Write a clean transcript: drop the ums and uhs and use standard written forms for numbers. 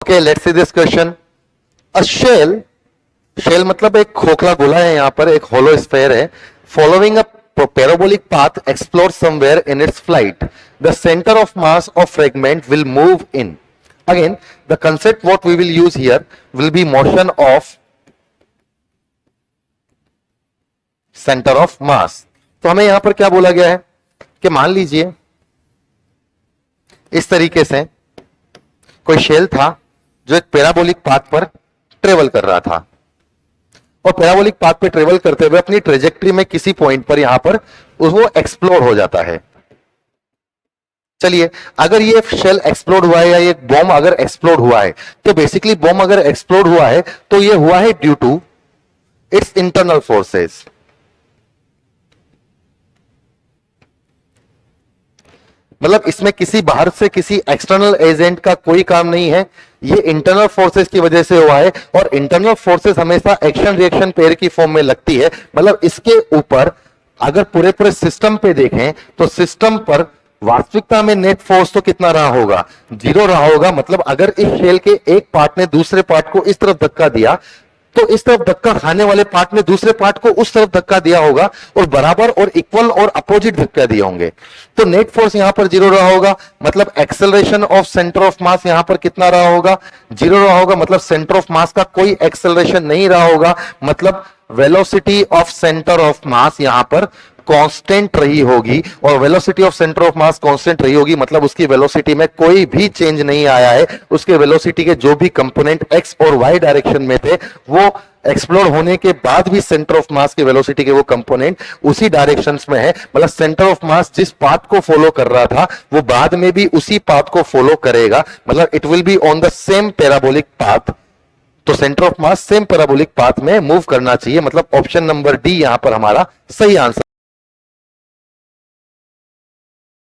Okay, let's see this question. A shell, shell मतलब एक खोखला गोला है, यहां पर एक होलो स्फेयर है। Following a parabolic path explores somewhere in its flight. The center of mass of fragment will move in. Again, the concept what we will use here will be motion of center of mass. तो हमें यहां पर क्या बोला गया है कि मान लीजिए इस तरीके से कोई शेल था जो एक पैराबोलिक पाथ पर ट्रेवल कर रहा था, और पैराबोलिक पाथ पे ट्रेवल करते हुए अपनी ट्रेजेक्ट्री में किसी पॉइंट पर यहां पर वो एक्सप्लोर हो जाता है। चलिए, अगर ये शेल एक्सप्लोड हुआ है या ये बॉम्ब अगर एक्सप्लोड हुआ है, तो बेसिकली बॉम्ब अगर एक्सप्लोड हुआ है तो ये हुआ है due to its internal forces. मतलब इसमें किसी बाहर से किसी एक्सटर्नल एजेंट का कोई काम नहीं है, ये इंटरनल फोर्सेस की वजह से हुआ है। और इंटरनल फोर्सेस हमेशा एक्शन रिएक्शन पेयर की फॉर्म में लगती है। मतलब इसके ऊपर अगर पूरे पूरे सिस्टम पे देखें तो सिस्टम पर वास्तविकता में नेट फोर्स तो कितना रहा होगा, 0 रहा होगा। मतलब अगर इस शेल के एक पार्ट ने दूसरे पार्ट को इस तरफ धक्का दिया तो इस तरफ धक्का खाने वाले पार्ट ने दूसरे पार्ट को उस तरफ धक्का दिया होगा, और बराबर और इक्वल और अपोजिट धक्का दिए होंगे। तो नेट फोर्स यहां पर 0 रहा होगा। मतलब एक्सेलरेशन ऑफ सेंटर ऑफ मास यहां पर कितना रहा होगा, 0 रहा होगा। मतलब सेंटर ऑफ मास का कोई एक्सेलरेशन नहीं रहा होगा। मतलब वेलोसिटी ऑफ सेंटर ऑफ मास यहां पर कांस्टेंट रही होगी, और velocity of centre of mass constant रही होगी। मतलब उसकी वेलोसिटी में कोई भी चेंज नहीं आया है। उसके वेलोसिटी के जो भी कंपोनेंट एक्स और वाई डायरेक्शन में थे वो एक्सप्लोर होने के बाद भी सेंटर ऑफ मास की वेलोसिटी के वो कंपोनेंट उसी डायरेक्शंस में है। मतलब सेंटर ऑफ मास जिस पाथ को फॉलो कर रहा था वो बाद में भी उसी पाथ को फॉलो करेगा। मतलब it will be on the same parabolic path. तो centre of mass same parabolic path में मूव करना चाहिए। मतलब ऑप्शन नंबर डी यहां पर हमारा सही आंसर।